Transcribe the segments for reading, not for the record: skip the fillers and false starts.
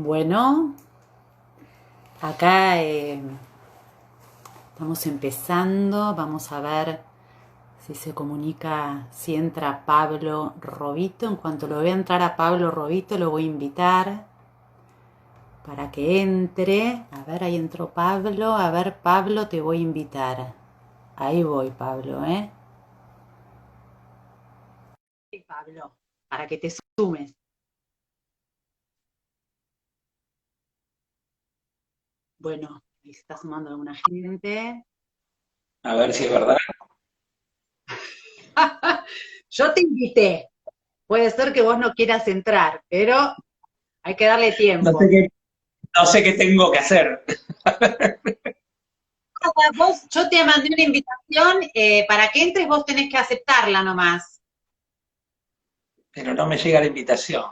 Bueno, acá estamos empezando, vamos a ver si se comunica, si entra Pablo Robito. En cuanto lo vea entrar a Pablo Robito, lo voy a invitar para que entre. A ver, ahí entró Pablo. A ver, Pablo, te voy a invitar. Ahí voy, Pablo, ¿eh? Sí, Pablo, para que te sumes. Bueno, ahí se está sumando alguna gente. A ver si es verdad. Yo te invité. Puede ser que vos no quieras entrar, pero hay que darle No sé tiempo. qué, no sé qué tengo que hacer, Yo te mandé una invitación para que entres, vos tenés que aceptarla nomás. pero no me llega la invitación.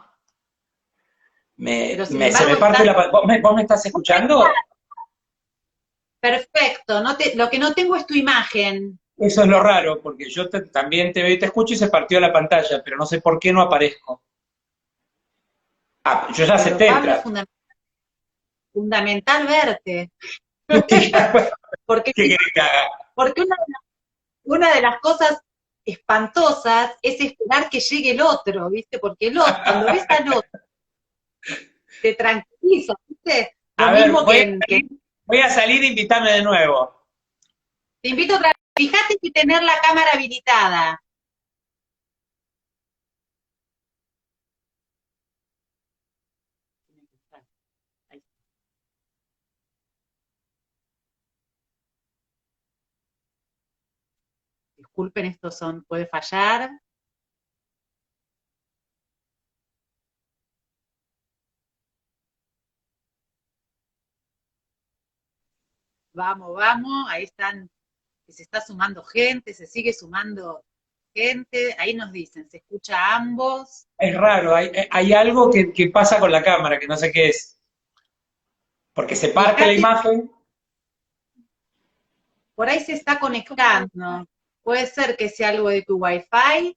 Pero sin Se embargo me parte estás ¿Vos me estás escuchando? perfecto. Lo que no tengo es tu imagen. Eso es lo raro, porque también te veo y te escucho y se partió la pantalla, pero no sé por qué no aparezco. Ah, yo ya Pero acepté Pablo, es entrar. fundamental verte. Porque, ¿Qué querés que haga? porque una de las cosas espantosas es esperar que llegue el otro, ¿viste? Porque el otro, cuando ves al otro, te tranquiliza, ¿viste? Lo A ver, mismo que voy a salir e invítame de nuevo. te invito otra vez. Fíjate si tener la cámara habilitada. Disculpen, puede fallar. Vamos, vamos, ahí están, se está sumando gente, se sigue sumando gente, ahí nos dicen, se escucha a ambos, Es raro, hay algo que pasa con la cámara, que no sé qué es. Porque se parte la fíjate, imagen. por ahí se está conectando, puede ser que sea algo de tu wifi,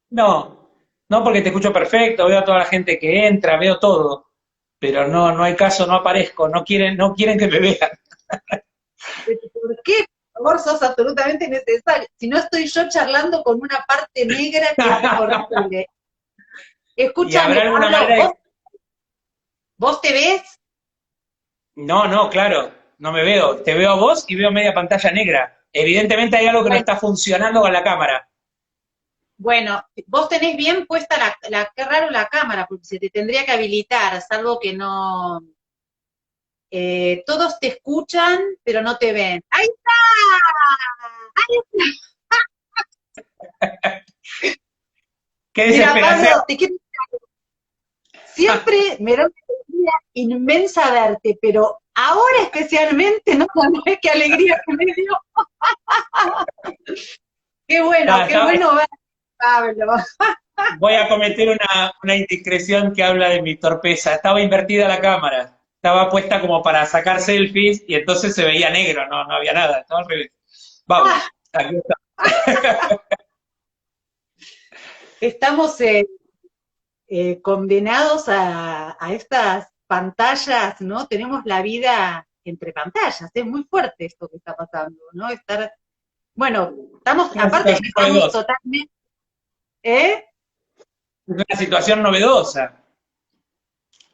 No, no porque te escucho perfecto, veo a toda la gente que entra, veo todo, pero no hay caso, no aparezco, no quieren que me vean. ¿por qué? Por favor, sos absolutamente necesario, si no estoy yo charlando con una parte negra que es horrible. ¿Y habrá Escúchame, alguna Pablo, manera de... ¿vos te ves? No, claro, no me veo, te veo a vos y veo media pantalla negra. Evidentemente hay algo que no Bueno, está funcionando con la cámara. bueno, vos tenés bien puesta qué raro la cámara, porque se te tendría que habilitar, salvo que no, todos te escuchan, pero no te ven. ¡Ahí está! ¡Ahí está! ¡Qué Mira, desesperación! Pablo, siempre me da una alegría inmensa verte, pero ahora especialmente no sabés qué alegría que me dio. Qué Está- bueno verte, Pablo. Voy a cometer una indiscreción que habla de mi torpeza. Estaba invertida la cámara, estaba puesta como para sacar selfies y entonces se veía negro, no había nada, estaba al revés. Vamos, aquí está. Estamos condenados a estas pantallas, ¿no? Tenemos la vida entre pantallas, es muy fuerte esto que está pasando, ¿no? Bueno, Una aparte situación que estamos novedosa, totalmente, ¿eh? una situación novedosa.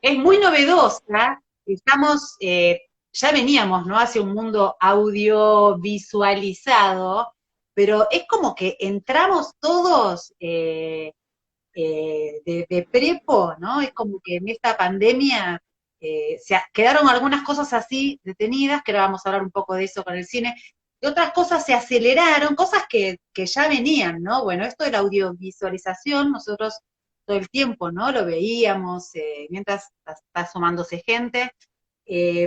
Es muy novedosa, ya veníamos, ¿no? Hacia un mundo audiovisualizado, pero es como que entramos todos de prepo, ¿no? Es como que en esta pandemia quedaron algunas cosas así detenidas, que ahora vamos a hablar un poco de eso con el cine, y otras cosas se aceleraron, cosas que ya venían, ¿no? Bueno, esto de la audiovisualización, nosotros todo el tiempo, ¿no? Lo veíamos mientras está sumándose gente,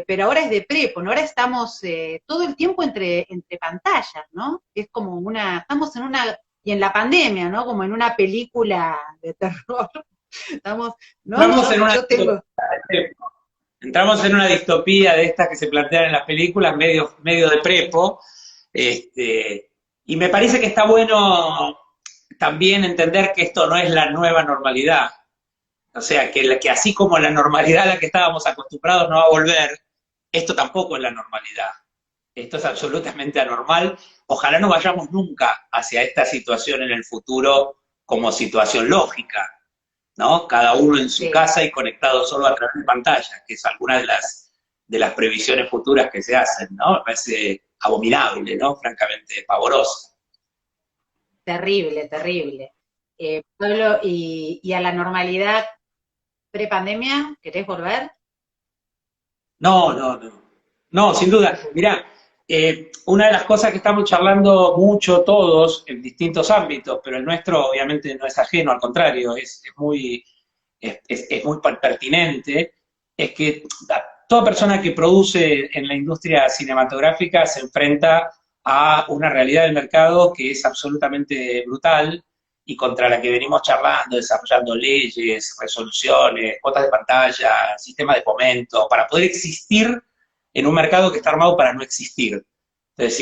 pero ahora es de prepo, ¿no? Ahora estamos todo el tiempo entre pantallas, ¿no? Es como estamos en una, y en la pandemia, ¿no? Como en una película de terror. Estamos, ¿no? Vamos en una Yo tengo, entramos en una distopía de estas que se plantean en las películas, medio de prepo, y me parece que está bueno también entender que esto no es la nueva normalidad. O sea, que así como la normalidad a la que estábamos acostumbrados no va a volver, esto tampoco es la normalidad. Esto es absolutamente anormal. Ojalá no vayamos nunca hacia esta situación en el futuro como situación lógica, ¿no? Cada uno en su Sí, casa y conectado solo a través de pantalla, que es alguna de las previsiones futuras que se hacen, ¿no? Me parece abominable, ¿no? Francamente, pavoroso. terrible, terrible. Pablo, y a la normalidad pre-pandemia, ¿querés volver? No, no, no. No, sin duda. Mirá, una de las cosas que estamos charlando mucho todos en distintos ámbitos, pero el nuestro obviamente no es ajeno, al contrario, es muy pertinente, es que toda persona que produce en la industria cinematográfica se enfrenta a una realidad del mercado que es absolutamente brutal y contra la que venimos charlando, desarrollando leyes, resoluciones, cuotas de pantalla, sistemas de fomento, para poder existir en un mercado que está armado para no existir. Entonces,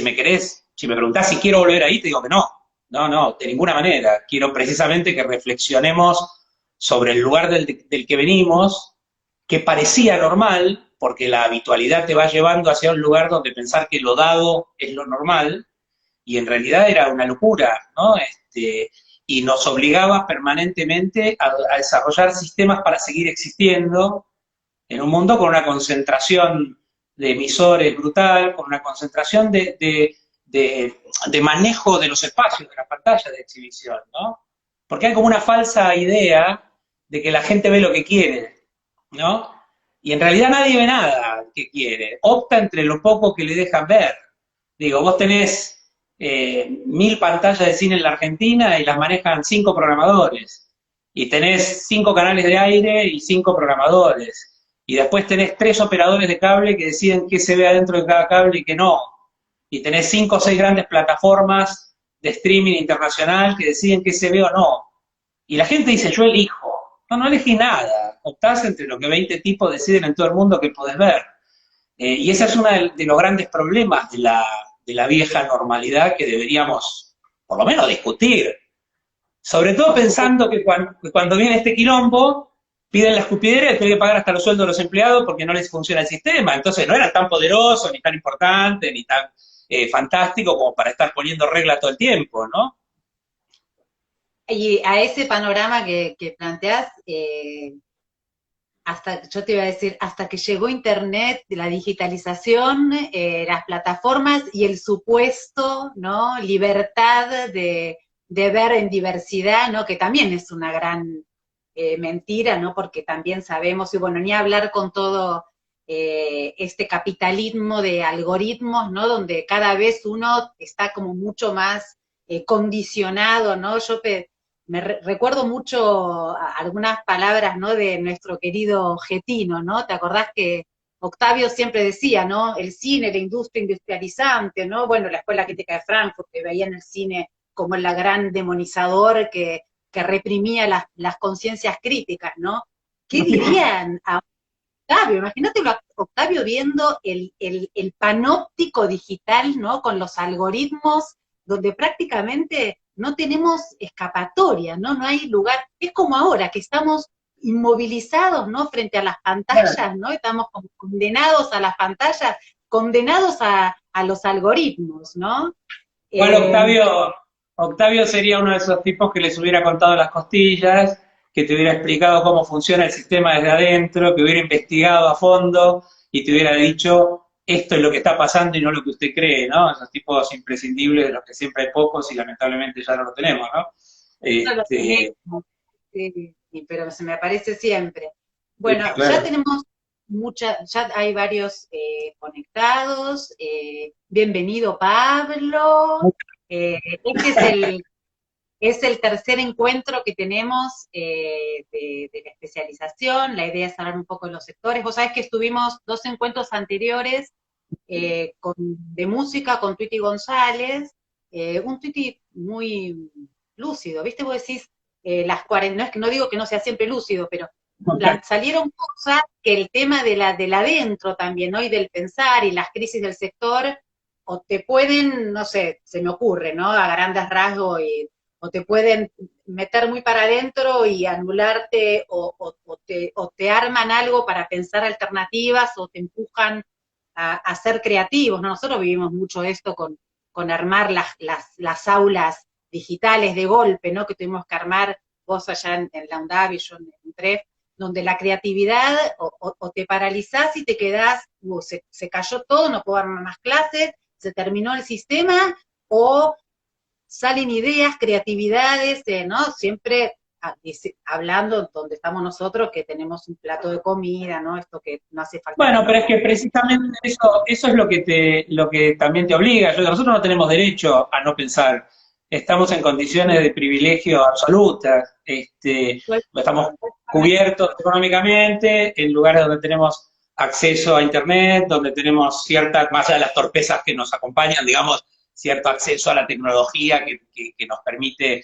si me preguntás si quiero volver ahí, te digo que no. No, no, de ninguna manera. Quiero precisamente que reflexionemos sobre el lugar del que venimos, que parecía normal, porque la habitualidad te va llevando hacia un lugar donde pensar que lo dado es lo normal, y en realidad era una locura, ¿no? Y nos obligaba permanentemente a desarrollar sistemas para seguir existiendo en un mundo con una concentración de emisores brutal, con una concentración de manejo de los espacios, de la pantalla de exhibición, ¿no? Porque hay como una falsa idea de que la gente ve lo que quiere, ¿no? Y en realidad nadie ve nada que quiere, opta entre lo poco que le dejan ver. Digo, vos tenés 1000 pantallas de cine en la Argentina y las manejan 5 programadores. Y tenés 5 canales de aire y 5 programadores. Y después tenés 3 operadores de cable que deciden qué se ve adentro de cada cable y qué no. Y tenés 5 o 6 grandes plataformas de streaming internacional que deciden qué se ve o no. Y la gente dice, yo elijo. No, no elegí nada. Optás entre lo que 20 tipos deciden en todo el mundo que podés ver. Y ese es uno de los grandes problemas de la vieja normalidad que deberíamos, por lo menos, discutir. Sobre todo pensando que cuando viene este quilombo, piden la escupidera y tienen que pagar hasta los sueldos de los empleados porque no les funciona el sistema. Entonces no eran tan poderosos, ni tan importantes, ni tan fantásticos como para estar poniendo regla todo el tiempo, ¿no? Y a ese panorama que planteás, hasta, yo te iba a decir, hasta que llegó Internet, la digitalización, las plataformas y el supuesto, ¿no? Libertad de ver en diversidad, ¿no? Que también es una gran mentira, ¿no? Porque también sabemos, y bueno, ni hablar con todo este capitalismo de algoritmos, ¿no? Donde cada vez uno está como mucho más condicionado, ¿no? Recuerdo mucho algunas palabras, ¿no? De nuestro querido Getino, ¿no? ¿Te acordás que Octavio siempre decía, ¿no? El cine, la industria industrializante, ¿no? Bueno, la Escuela Crítica de Frankfurt, que veían el cine como el gran demonizador que reprimía las conciencias críticas, ¿no? ¿Qué dirían a Octavio? Imagínate a Octavio viendo el panóptico digital, ¿no? Con los algoritmos, donde prácticamente no tenemos escapatoria, ¿no? No hay lugar. Es como ahora que estamos inmovilizados, ¿no? Frente a las pantallas, ¿no? Estamos condenados a las pantallas, condenados a los algoritmos, ¿no? Igual Eh, Octavio sería uno de esos tipos que les hubiera contado las costillas, que te hubiera explicado cómo funciona el sistema desde adentro, que hubiera investigado a fondo y te hubiera dicho, esto es lo que está pasando y no lo que usted cree, ¿no? Esos tipos imprescindibles de los que siempre hay pocos y lamentablemente ya no lo tenemos, ¿no? no lo Este, tenemos, sí, sí, pero se me aparece siempre. Bueno, ya claro. tenemos ya hay varios conectados. Bienvenido, Pablo. Este es el tercer encuentro que tenemos de la especialización. La idea es hablar un poco de los sectores. Vos sabés que estuvimos 2 encuentros anteriores de música con Twitty González, un Twitty muy lúcido, ¿viste? Vos decís, no es que no digo que no sea siempre lúcido, pero salieron cosas que el tema del adentro también, ¿no? Y del pensar y las crisis del sector, o te pueden, no sé, se me ocurre, ¿no? A grandes rasgos, o te pueden meter muy para adentro y anularte o o te arman algo para pensar alternativas o te empujan a ser creativos, ¿no? Nosotros vivimos mucho esto con armar las aulas digitales de golpe, ¿no? Que tuvimos que armar vos allá en la UNDAV y yo en TREF, donde la creatividad o te paralizás y te quedás, se cayó todo, no puedo dar más clases, se terminó el sistema, o salen ideas, creatividades, ¿no? Siempre hablando donde estamos nosotros, que tenemos un plato de comida, ¿no? Esto que no hace falta Bueno, que pero es que precisamente eso es lo que también te obliga. Nosotros no tenemos derecho a no pensar. Estamos en condiciones de privilegio absolutas. Estamos cubiertos económicamente en lugares donde tenemos acceso a Internet, donde tenemos cierta, más allá de las torpezas que nos acompañan, digamos, cierto acceso a la tecnología que nos permite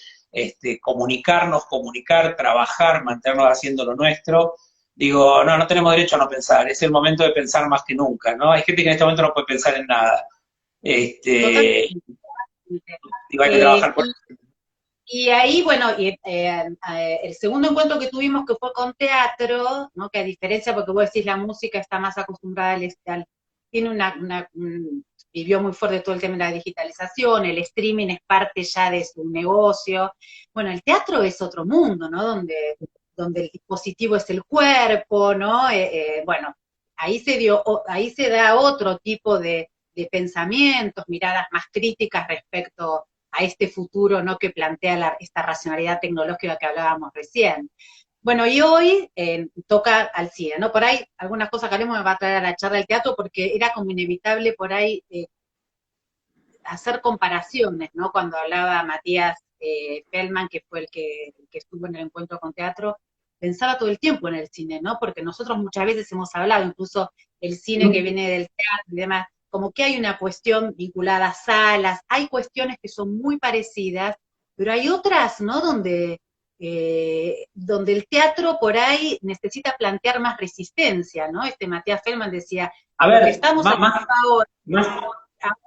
comunicarnos, comunicar, trabajar, mantenernos haciendo lo nuestro. Digo, no tenemos derecho a no pensar, es el momento de pensar más que nunca, ¿no? Hay gente que en este momento no puede pensar en nada. totalmente. Digo, hay que Eh, trabajar por y, y ahí, bueno, el segundo encuentro que tuvimos, que fue con teatro, ¿no? Que a diferencia, porque vos decís la música está más acostumbrada tiene vivió muy fuerte todo el tema de la digitalización, el streaming es parte ya de su negocio. Bueno, el teatro es otro mundo, ¿no? Donde el dispositivo es el cuerpo, ¿no? Bueno, ahí se da otro tipo de pensamientos, miradas más críticas respecto a este futuro, ¿no? Que plantea esta racionalidad tecnológica que hablábamos recién. Bueno, y hoy toca al cine, ¿no? Por ahí algunas cosas que haremos me va a traer a la charla del teatro porque era como inevitable por ahí hacer comparaciones, ¿no? Cuando hablaba Matías Feldman, que fue el que estuvo en el encuentro con teatro, pensaba todo el tiempo en el cine, ¿no? Porque nosotros muchas veces hemos hablado, incluso el cine que viene del teatro y demás, como que hay una cuestión vinculada a salas, hay cuestiones que son muy parecidas, pero hay otras, ¿no? Donde el teatro por ahí necesita plantear más resistencia, ¿no? Matías Feldman decía, A lo que ver, estamos haciendo ahora, más,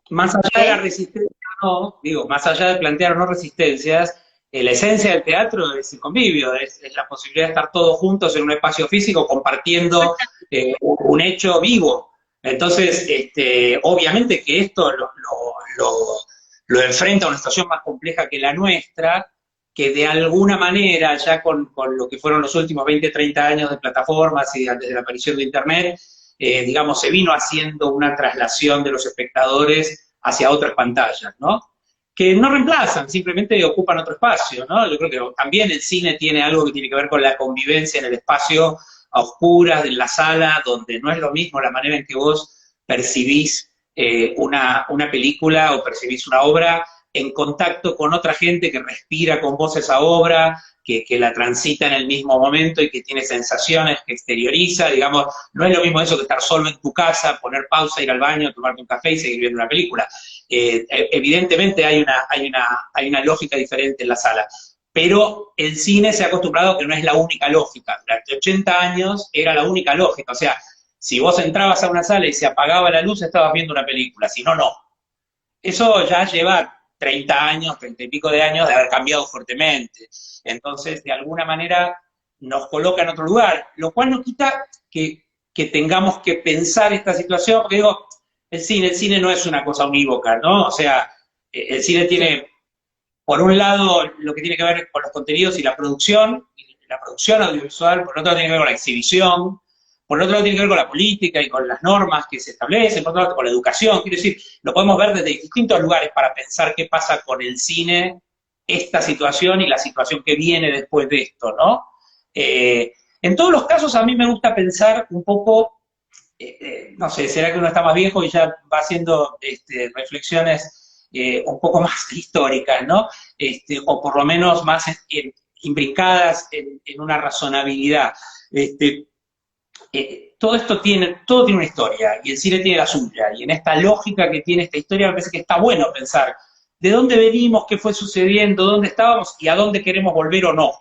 más allá de la ¿eh? resistencia, no, digo, más allá de plantear o no resistencias, la esencia del teatro es el convivio, es la posibilidad de estar todos juntos en un espacio físico compartiendo un hecho vivo. Entonces, obviamente que esto lo enfrenta a una situación más compleja que la nuestra, que de alguna manera, ya con lo que fueron los últimos 20, 30 años de plataformas y desde la aparición de Internet, digamos, se vino haciendo una traslación de los espectadores hacia otras pantallas, ¿no? Que no reemplazan, simplemente ocupan otro espacio, ¿no? Yo creo que también el cine tiene algo que tiene que ver con la convivencia en el espacio a oscuras, de la sala, donde no es lo mismo la manera en que vos percibís una película o percibís una obra en contacto con otra gente que respira con vos esa obra, que la transita en el mismo momento y que tiene sensaciones, que exterioriza, digamos, no es lo mismo eso que estar solo en tu casa, poner pausa, ir al baño, tomarte un café y seguir viendo una película. Evidentemente hay una lógica diferente en la sala, pero el cine se ha acostumbrado a que no es la única lógica. Durante 80 años era la única lógica, o sea, si vos entrabas a una sala y se apagaba la luz, estabas viendo una película, si no, no. Eso ya lleva 30 años, 30 y pico de años de haber cambiado fuertemente. Entonces, de alguna manera, nos coloca en otro lugar, lo cual no quita que tengamos que pensar esta situación, porque digo, el cine no es una cosa unívoca, ¿no? O sea, el cine tiene, por un lado, lo que tiene que ver con los contenidos y la producción audiovisual, por otro lado tiene que ver con la exhibición, por otro lado tiene que ver con la política y con las normas que se establecen, por otro lado con la educación, quiero decir, lo podemos ver desde distintos lugares para pensar qué pasa con el cine, esta situación y la situación que viene después de esto, ¿no? En todos los casos a mí me gusta pensar un poco, no sé, será que uno está más viejo y ya va haciendo reflexiones un poco más históricas, ¿no? O por lo menos más imbricadas en una razonabilidad. Todo tiene una historia y el cine tiene la suya, y en esta lógica que tiene esta historia me parece que está bueno pensar de dónde venimos, qué fue sucediendo, dónde estábamos y a dónde queremos volver o no,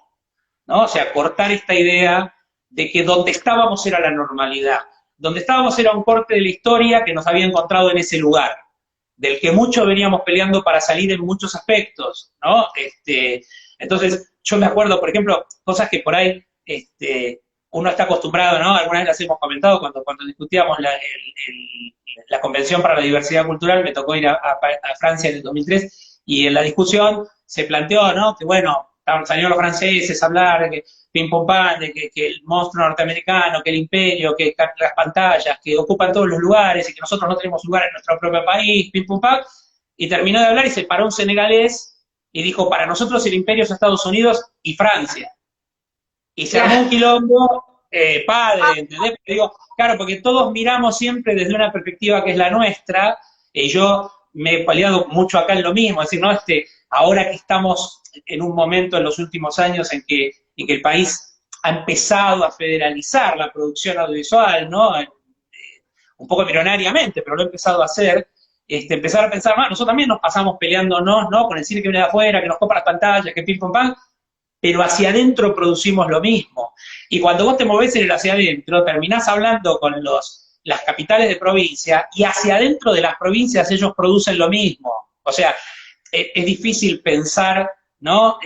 ¿no? O sea, cortar esta idea de que donde estábamos era la normalidad, donde estábamos era un corte de la historia que nos había encontrado en ese lugar, del que muchos veníamos peleando para salir en muchos aspectos, ¿no? Entonces, yo me acuerdo, por ejemplo, cosas que por ahí, uno está acostumbrado, ¿no? Alguna vez las hemos comentado cuando discutíamos la Convención para la Diversidad Cultural, me tocó ir a Francia en el 2003, y en la discusión se planteó, ¿no? Que bueno, salieron los franceses a hablar, que pim pum pam, de que el monstruo norteamericano, que el imperio, que las pantallas, que ocupan todos los lugares y que nosotros no tenemos lugar en nuestro propio país, pim pum pam, y terminó de hablar y se paró un senegalés y dijo, para nosotros el imperio es Estados Unidos y Francia. Y se armó un quilombo padre, ¿entendés? Pero digo, claro, porque todos miramos siempre desde una perspectiva que es la nuestra, y yo me he peleado mucho acá en lo mismo, es decir, no, ahora que estamos en un momento en los últimos años en que el país ha empezado a federalizar la producción audiovisual, ¿no? Un poco embrionariamente, pero lo ha empezado a hacer, empezar a pensar, nosotros también nos pasamos peleándonos, ¿no? Con el cine que viene de afuera, que nos compra las pantallas, que pim pum pam, pero hacia adentro producimos lo mismo. Y cuando vos te movés en el hacia adentro, terminás hablando con las capitales de provincia, y hacia adentro de las provincias ellos producen lo mismo. O sea, es difícil pensar, ¿no?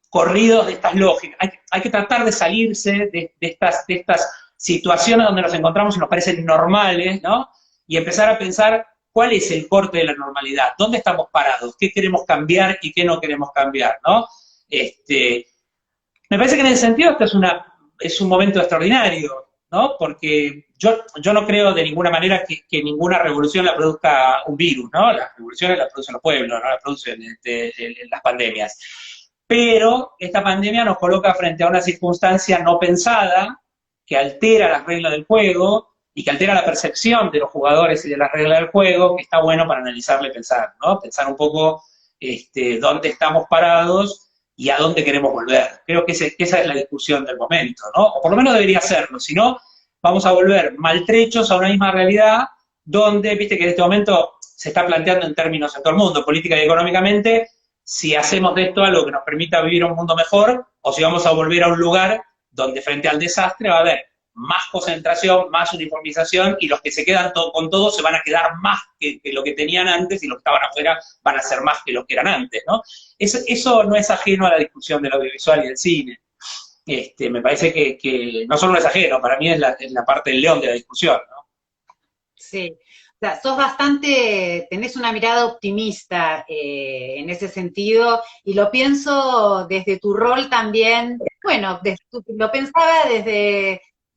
Corridos de estas lógicas. Hay que tratar de salirse de estas situaciones donde nos encontramos y nos parecen normales, ¿no? Y empezar a pensar cuál es el corte de la normalidad, dónde estamos parados, qué queremos cambiar y qué no queremos cambiar, ¿no? Me parece que en ese sentido este es un momento extraordinario, ¿no? Porque yo no creo de ninguna manera que ninguna revolución la produzca un virus, ¿no? Las revoluciones las producen los pueblos, no las producen las pandemias. Pero esta pandemia nos coloca frente a una circunstancia no pensada, que altera las reglas del juego y que altera la percepción de los jugadores y de las reglas del juego, que está bueno para analizarle y pensar, ¿no? Pensar un poco dónde estamos parados y a dónde queremos volver. Creo que esa es la discusión del momento, ¿no? O por lo menos debería serlo, si no, vamos a volver maltrechos a una misma realidad donde, viste que en este momento se está planteando en términos en todo el mundo, política y económicamente, si hacemos de esto algo que nos permita vivir un mundo mejor, o si vamos a volver a un lugar donde frente al desastre va a haber más concentración, más uniformización, y los que se quedan con todo se van a quedar más que lo que tenían antes, y los que estaban afuera van a ser más que los que eran antes, ¿no? Eso no es ajeno a la discusión del audiovisual y del cine. Me parece que no solo no es ajeno, para mí es la parte del león de la discusión, ¿no? Sí. O sea, tenés una mirada optimista en ese sentido, y lo pienso desde tu rol también, bueno, lo pensaba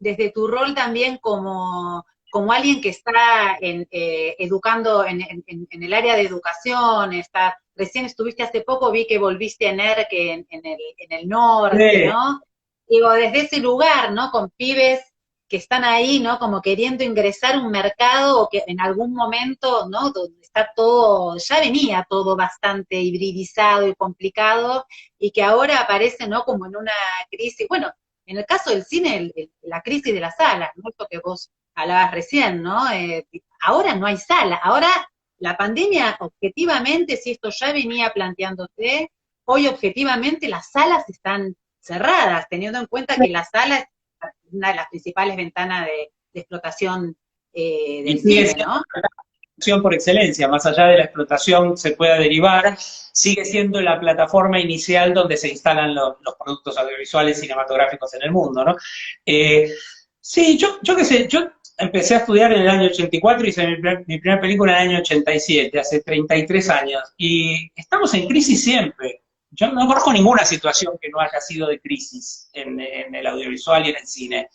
desde tu rol también como alguien que está educando en el área de educación, recién estuviste hace poco, vi que volviste a ENERC en el norte, ¿no? Digo, desde ese lugar, ¿no? Con pibes que están ahí, ¿no? Como queriendo ingresar a un mercado, o que en algún momento, ¿no? Donde está todo, ya venía todo bastante hibridizado y complicado, y que ahora aparece, ¿no? Como en una crisis. Bueno, en el caso del cine, la crisis de las salas, ¿no? Esto que vos hablabas recién, ¿no? Ahora no hay sala, ahora la pandemia, objetivamente, si esto ya venía planteándose, hoy objetivamente las salas están cerradas, teniendo en cuenta que la sala es una de las principales ventanas de explotación del cine, ¿no? Por excelencia, más allá de la explotación se pueda derivar, sigue siendo la plataforma inicial donde se instalan los productos audiovisuales cinematográficos en el mundo, ¿no? Sí, yo qué sé, yo empecé a estudiar en el año 84 y hice mi primera película en el año 87, hace 33 años, y estamos en crisis siempre. Yo no conozco ninguna situación que no haya sido de crisis en el audiovisual y en el cine.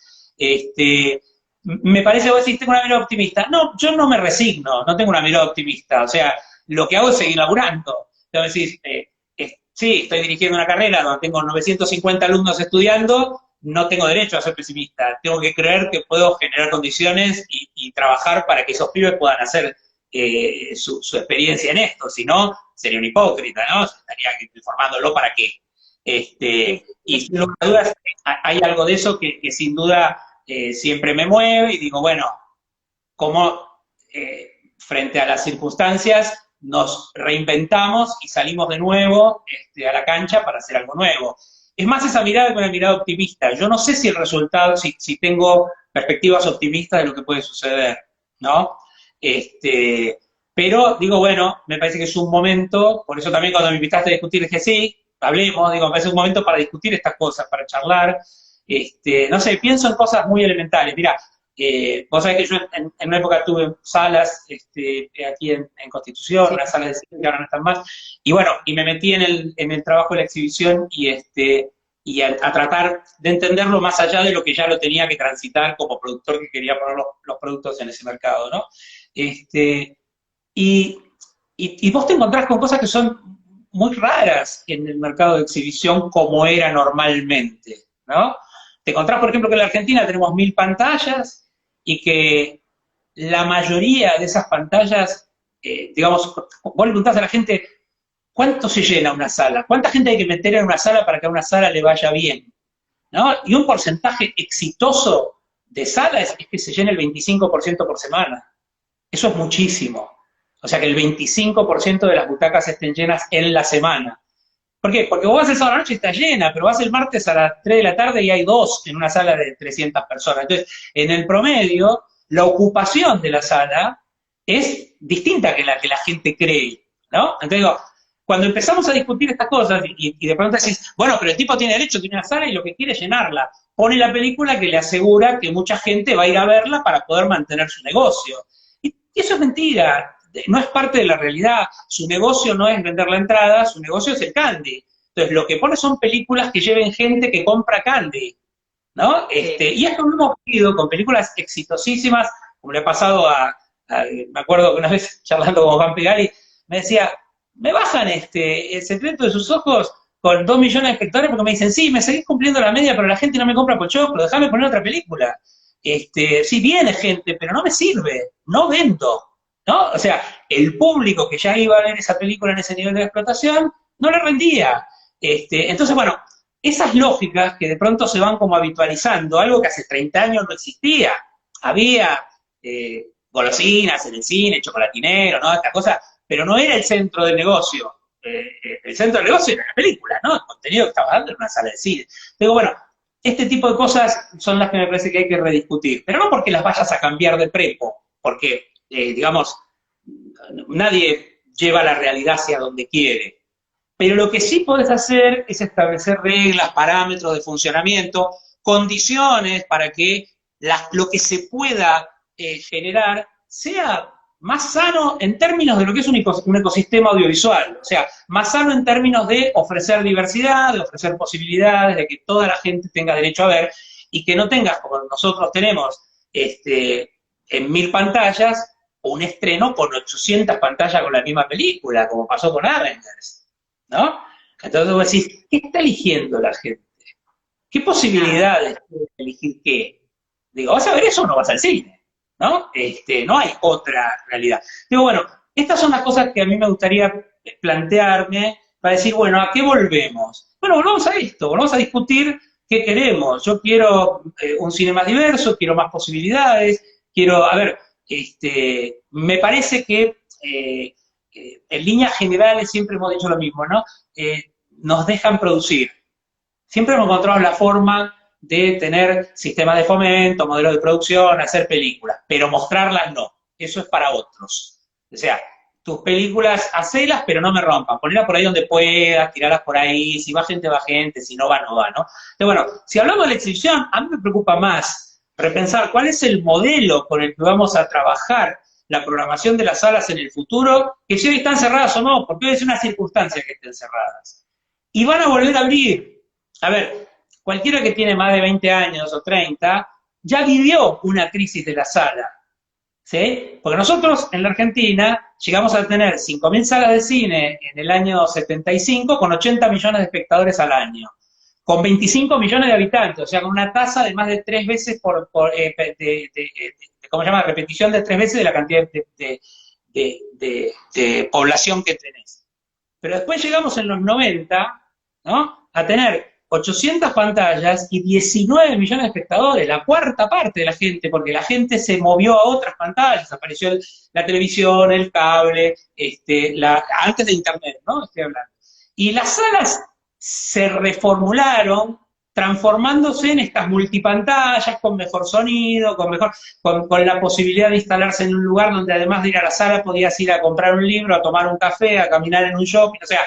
Me parece que vos decís, tengo una mirada optimista. No, yo no me resigno, no tengo una mirada optimista. O sea, lo que hago es seguir laburando. Entonces decís, sí, estoy dirigiendo una carrera donde tengo 950 alumnos estudiando, no tengo derecho a ser pesimista. Tengo que creer que puedo generar condiciones y trabajar para que esos pibes puedan hacer su experiencia en esto. Si no, sería un hipócrita, ¿no? Estaría informándolo para qué. Y sin lugar a dudas, hay algo de eso que sin duda siempre me mueve, y digo, bueno, cómo frente a las circunstancias nos reinventamos y salimos de nuevo a la cancha para hacer algo nuevo. Es más esa mirada que una mirada optimista. Yo no sé si el resultado, si tengo perspectivas optimistas de lo que puede suceder, ¿no? Pero digo, bueno, me parece que es un momento, por eso también cuando me invitaste a discutir dije, sí, hablemos, digo, me parece un momento para discutir estas cosas, para charlar. No sé, pienso en cosas muy elementales. Mira, vos sabés que yo en una época tuve salas aquí en Constitución, Sí. unas salas de cine que ahora no están más, y bueno, y me metí en el trabajo de la exhibición y a tratar de entenderlo más allá de lo que ya lo tenía que transitar como productor que quería poner los productos en ese mercado, ¿no? Y, y vos te encontrás con cosas que son muy raras en el mercado de exhibición como era normalmente, ¿no? Te encontrás, por ejemplo, que en la Argentina tenemos 1000 pantallas y que la mayoría de esas pantallas, digamos, vos le preguntás a la gente, ¿cuánto se llena una sala? ¿Cuánta gente hay que meter en una sala para que a una sala le vaya bien? ¿No? Y un porcentaje exitoso de salas es que se llena el 25% por semana. Eso es muchísimo. O sea que el 25% de las butacas estén llenas en la semana. ¿Por qué? Porque vos vas el sábado a la noche y está llena, pero vas el martes a las 3 de la tarde y hay dos en una sala de 300 personas. Entonces, en el promedio, la ocupación de la sala es distinta que la gente cree, ¿no? Entonces digo, cuando empezamos a discutir estas cosas y de pronto decís, bueno, pero el tipo tiene derecho, tiene una sala y lo que quiere es llenarla, pone la película que le asegura que mucha gente va a ir a verla para poder mantener su negocio. Y eso es mentira, no es parte de la realidad. Su negocio no es vender la entrada, su negocio es el candy. Entonces, lo que pone son películas que lleven gente que compra candy, ¿no? Y esto lo hemos visto con películas exitosísimas, como le ha pasado me acuerdo que una vez charlando con Juan Pegali, me decía, me bajan El secreto de sus ojos con 2 millones de espectadores porque me dicen, sí, me seguís cumpliendo la media, pero la gente no me compra Pochoclo, déjame poner otra película. Sí, viene gente, pero no me sirve, no vendo, ¿no? O sea, el público que ya iba a ver esa película en ese nivel de explotación no le rendía. Entonces, bueno, esas lógicas que de pronto se van como habitualizando, algo que hace 30 años no existía. Había golosinas en el cine, chocolatinero, ¿no? Esta cosa, pero no era el centro del negocio. El centro del negocio era la película, ¿no? El contenido que estaba dando en una sala de cine. Digo, bueno, este tipo de cosas son las que me parece que hay que rediscutir, pero no porque las vayas a cambiar de prepo, porque, digamos, nadie lleva la realidad hacia donde quiere. Pero lo que sí podés hacer es establecer reglas, parámetros de funcionamiento, condiciones para que lo que se pueda generar sea más sano en términos de lo que es un ecosistema audiovisual, o sea, más sano en términos de ofrecer diversidad, de ofrecer posibilidades, de que toda la gente tenga derecho a ver y que no tengas, como nosotros tenemos, en 1000 pantallas, un estreno con 800 pantallas con la misma película, como pasó con Avengers, ¿no? Entonces vos decís, ¿qué está eligiendo la gente? ¿Qué posibilidades tiene de elegir qué? Digo, ¿vas a ver eso o no vas al cine? ¿No? No hay otra realidad. Digo, bueno, estas son las cosas que a mí me gustaría plantearme para decir, bueno, ¿a qué volvemos? Bueno, volvamos a esto, volvamos a discutir qué queremos. Yo quiero un cine más diverso, quiero más posibilidades, quiero, a ver, me parece que en líneas generales siempre hemos dicho lo mismo, ¿no? Nos dejan producir. Siempre hemos encontrado la forma de tener sistemas de fomento, modelos de producción, hacer películas, pero mostrarlas no. Eso es para otros. O sea, tus películas, hacelas, pero no me rompan. Ponerlas por ahí donde puedas, tirarlas por ahí. Si va gente, si no va, no va, ¿no? Entonces, bueno, si hablamos de la exhibición, a mí me preocupa más repensar cuál es el modelo con el que vamos a trabajar la programación de las salas en el futuro, que si hoy están cerradas o no, porque hoy es una circunstancia que estén cerradas. Y van a volver a abrir. A ver, cualquiera que tiene más de 20 años o 30 ya vivió una crisis de la sala, ¿sí? Porque nosotros en la Argentina llegamos a tener 5.000 salas de cine en el año 75 con 80 millones de espectadores al año, con 25 millones de habitantes, o sea, con una tasa de más de 3 veces ¿cómo se llama? Repetición de 3 veces de la cantidad de población que tenés. Pero después llegamos en los 90, ¿no? A tener 800 pantallas y 19 millones de espectadores, la cuarta parte de la gente, porque la gente se movió a otras pantallas, apareció la televisión, el cable, antes de internet, ¿no? Estoy hablando. Y las salas se reformularon, transformándose en estas multipantallas, con mejor sonido, con la posibilidad de instalarse en un lugar donde además de ir a la sala podías ir a comprar un libro, a tomar un café, a caminar en un shopping, o sea,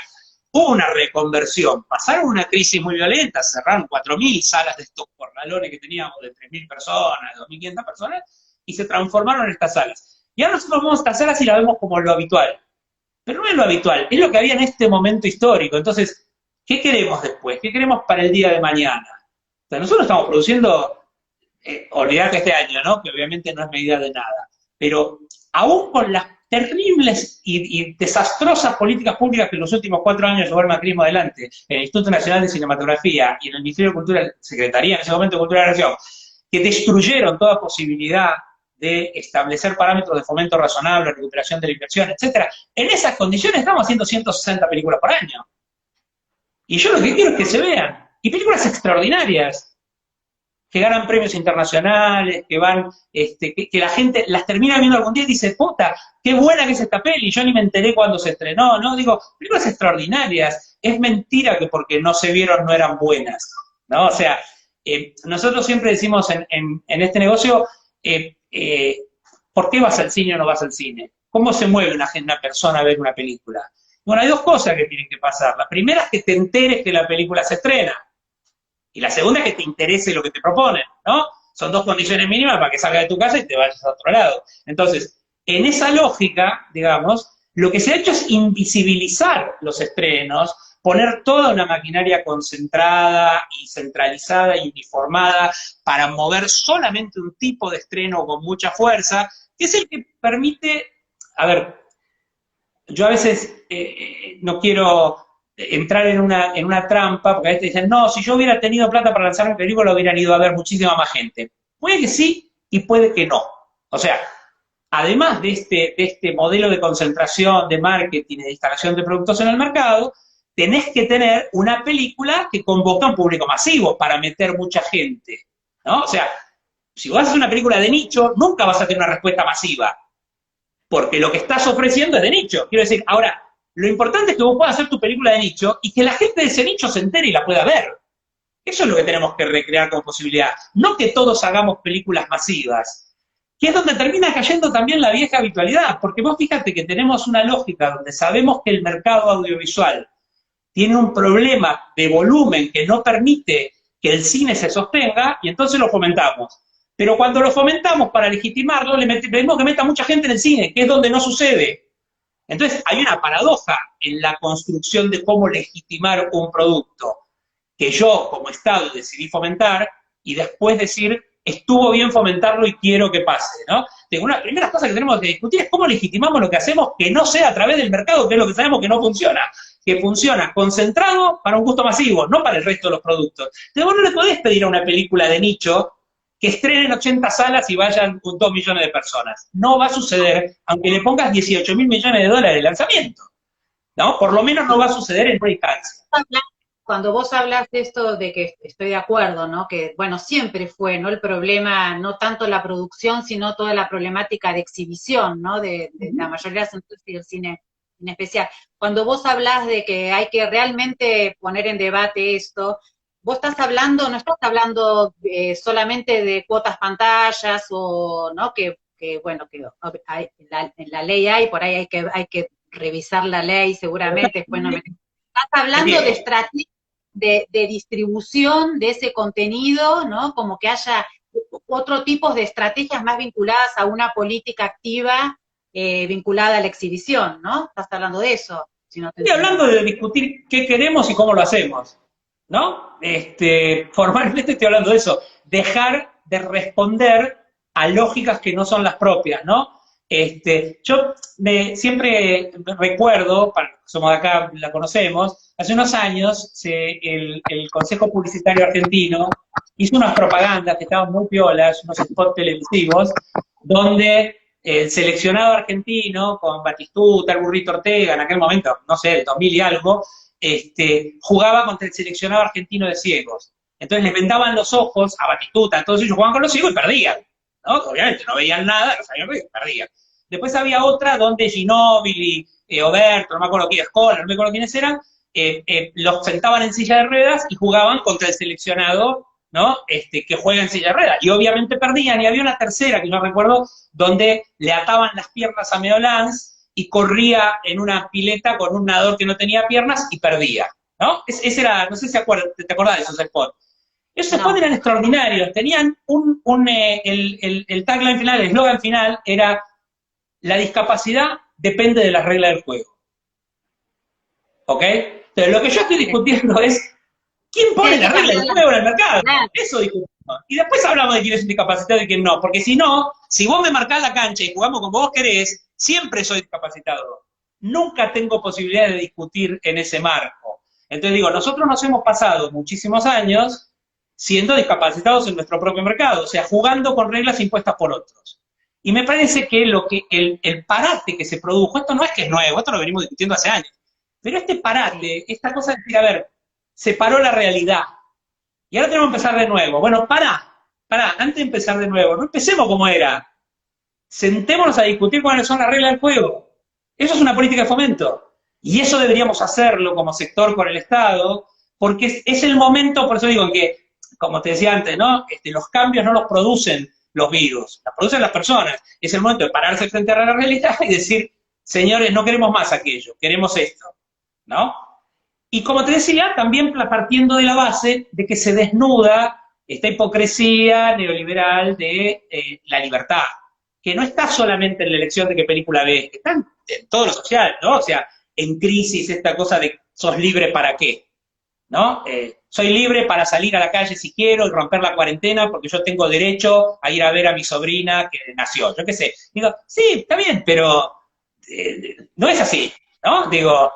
hubo una reconversión, pasaron una crisis muy violenta, cerraron 4.000 salas de estos corralones que teníamos de 3.000 personas, 2.500 personas, y se transformaron en estas salas. Y ahora nosotros vemos estas salas y las vemos como lo habitual. Pero no es lo habitual, es lo que había en este momento histórico. Entonces, ¿qué queremos después? ¿Qué queremos para el día de mañana? O sea, nosotros estamos produciendo, olvidate este año, ¿no? Que obviamente no es medida de nada. Pero aún con las terribles y desastrosas políticas públicas que en los últimos 4 años llevó el macrismo adelante, en el Instituto Nacional de Cinematografía y en el Ministerio de Cultura, Secretaría en ese momento de Cultura de la Nación, que destruyeron toda posibilidad de establecer parámetros de fomento razonable, recuperación de la inversión, etcétera. En esas condiciones estamos haciendo 160 películas por año. Y yo lo que quiero es que se vean. Y películas extraordinarias, que ganan premios internacionales, que van, que la gente las termina viendo algún día y dice, puta, qué buena que es esta peli, yo ni me enteré cuando se estrenó, ¿no? Digo, películas extraordinarias. Es mentira que porque no se vieron no eran buenas, ¿no? O sea, nosotros siempre decimos en este negocio, ¿por qué vas al cine o no vas al cine? ¿Cómo se mueve una persona a ver una película? Bueno, hay 2 cosas que tienen que pasar. La primera es que te enteres que la película se estrena. Y la segunda es que te interese lo que te proponen, ¿no? Son 2 condiciones mínimas para que salgas de tu casa y te vayas a otro lado. Entonces, en esa lógica, digamos, lo que se ha hecho es invisibilizar los estrenos, poner toda una maquinaria concentrada y centralizada y uniformada para mover solamente un tipo de estreno con mucha fuerza, que es el que permite, a ver, yo a veces no quiero entrar en una trampa, porque a veces dicen, no, si yo hubiera tenido plata para lanzar mi película, lo hubieran ido a ver muchísima más gente. Puede que sí y puede que no. O sea, además de este modelo de concentración, de marketing y de instalación de productos en el mercado, tenés que tener una película que convoca a un público masivo para meter mucha gente, ¿no? O sea, si vos haces una película de nicho, nunca vas a tener una respuesta masiva, porque lo que estás ofreciendo es de nicho. Quiero decir, ahora, lo importante es que vos puedas hacer tu película de nicho y que la gente de ese nicho se entere y la pueda ver. Eso es lo que tenemos que recrear como posibilidad. No que todos hagamos películas masivas, que es donde termina cayendo también la vieja habitualidad, porque vos fíjate que tenemos una lógica donde sabemos que el mercado audiovisual tiene un problema de volumen que no permite que el cine se sostenga, y entonces lo fomentamos. Pero cuando lo fomentamos para legitimarlo, le pedimos que meta mucha gente en el cine, que es donde no sucede. Entonces hay una paradoja en la construcción de cómo legitimar un producto, que yo como Estado decidí fomentar, y después decir, estuvo bien fomentarlo y quiero que pase, ¿no? Una de las primeras cosas que tenemos que discutir es cómo legitimamos lo que hacemos que no sea a través del mercado, que es lo que sabemos que no funciona, que funciona concentrado para un gusto masivo, no para el resto de los productos. Entonces vos no le podés pedir a una película de nicho que estrenen 80 salas y vayan con 2 millones de personas. No va a suceder, aunque le pongas 18.000 millones de dólares de lanzamiento, ¿no? Por lo menos no va a suceder en una instancia. Cuando vos hablas de esto, de que estoy de acuerdo, ¿no? Que, bueno, siempre fue, ¿no? El problema, no tanto la producción, sino toda la problemática de exhibición, ¿no? De la mayoría de las industrias y del cine en especial. Cuando vos hablas de que hay que realmente poner en debate esto, vos estás hablando, no estás hablando solamente de cuotas pantallas o, ¿no? Bueno, que hay, en la ley hay, por ahí hay que revisar la ley seguramente, después no me... Estás hablando de estrategia de distribución de ese contenido, ¿no? Como que haya otro tipo de estrategias más vinculadas a una política activa vinculada a la exhibición, ¿no? Estás hablando de eso. Si no te Estoy hablando de discutir qué queremos y cómo lo hacemos, ¿no? Formalmente estoy hablando de eso. Dejar de responder a lógicas que no son las propias, ¿no? Yo siempre recuerdo, somos de acá, la conocemos, hace unos años el Consejo Publicitario Argentino hizo unas propagandas que estaban muy piolas, unos spots televisivos, donde el seleccionado argentino, con Batistuta, el Burrito Ortega, en aquel momento, no sé, el 2000 y algo, jugaba contra el seleccionado argentino de ciegos. Entonces les vendaban los ojos a Batistuta, todos ellos jugaban con los ciegos y perdían, ¿no? Obviamente no veían nada, no sabían qué, perdían. Después había otra donde Ginóbili, Oberto, no me acuerdo quién, Escola, no me acuerdo quiénes eran, los sentaban en silla de ruedas y jugaban contra el seleccionado, ¿no? Que juega en silla de ruedas. Y obviamente perdían, y había una tercera, que no recuerdo, donde le ataban las piernas a Meolans y corría en una pileta con un nadador que no tenía piernas y perdía, ¿no? Ese era, no sé si te acordás de esos spots. Esos spots No, eran extraordinarios, tenían el tagline final, el eslogan final era: la discapacidad depende de las reglas del juego, ¿ok? Entonces, lo que yo estoy discutiendo es quién sí, pone hay que la regla cambiar del juego en el mercado. claro, Eso discutimos. Y después hablamos de quién es un discapacitado y quién no. Porque si no, si vos me marcás la cancha y jugamos como vos querés, siempre soy discapacitado. Nunca tengo posibilidad de discutir en ese marco. Entonces digo, nosotros nos hemos pasado muchísimos años siendo discapacitados en nuestro propio mercado, o sea, jugando con reglas impuestas por otros. Y me parece que el parate que se produjo, esto no es que es nuevo, esto lo venimos discutiendo hace años, pero este sí. parate, esta cosa de decir, a ver, se paró la realidad, y ahora tenemos que empezar de nuevo. Bueno, antes de empezar de nuevo, no empecemos como era. Sentémonos a discutir cuáles son las reglas del juego. Eso es una política de fomento. Y eso deberíamos hacerlo como sector con el Estado, porque es el momento, por eso digo que, como te decía antes, ¿no? Los cambios no los producen los virus, los producen las personas. Es el momento de pararse frente a la realidad y decir, señores, no queremos más aquello, queremos esto, ¿no? Y como te decía, también partiendo de la base de que se desnuda esta hipocresía neoliberal de la libertad, que no está solamente en la elección de qué película ves, que está en todo lo social, ¿no? O sea, en crisis esta cosa de sos libre para qué, ¿no? Soy libre para salir a la calle si quiero y romper la cuarentena porque yo tengo derecho a ir a ver a mi sobrina que nació, yo qué sé. Digo, sí, está bien, pero no es así, ¿no? Digo,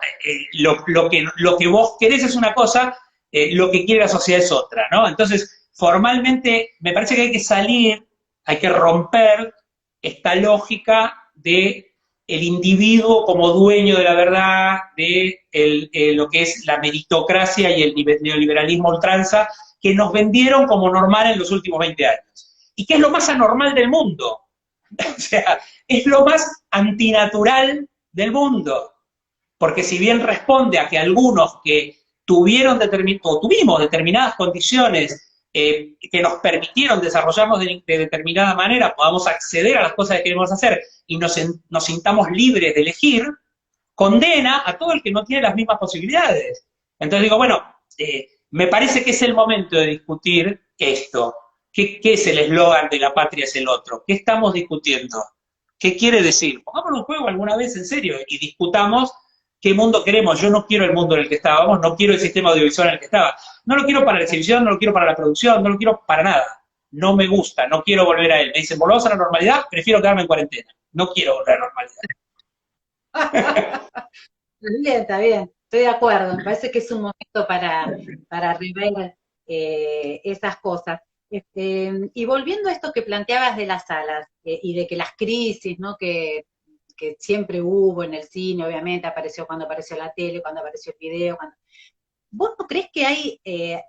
lo que vos querés es una cosa, lo que quiere la sociedad es otra, ¿no? Entonces, formalmente, me parece que hay que salir, hay que romper esta lógica de el individuo como dueño de la verdad, de lo que es la meritocracia y el neoliberalismo ultranza, que nos vendieron como normal en los últimos 20 años. Y que es lo más anormal del mundo. O sea, es lo más antinatural del mundo. Porque si bien responde a que algunos que tuvimos determinadas condiciones que nos permitieron desarrollarnos de determinada manera, podamos acceder a las cosas que queremos hacer y nos sintamos libres de elegir, condena a todo el que no tiene las mismas posibilidades. Entonces digo, bueno, me parece que es el momento de discutir esto. ¿Qué es el eslogan de la patria es el otro? ¿Qué estamos discutiendo? ¿Qué quiere decir? Pongámoslo en juego alguna vez en serio y discutamos qué mundo queremos. Yo no quiero el mundo en el que estábamos, no quiero el sistema audiovisual en el que estaba. No lo quiero para la exhibición, no lo quiero para la producción, no lo quiero para nada. No me gusta, no quiero volver a él. Me dicen, volvamos a la normalidad, prefiero quedarme en cuarentena. No quiero volver a la normalidad. Está bien, estoy de acuerdo. Me parece que es un momento para rever esas cosas. Y volviendo a esto que planteabas de las salas y de que las crisis, ¿no? Que siempre hubo en el cine, obviamente, apareció cuando apareció la tele, cuando apareció el video. ¿Vos no crees que hay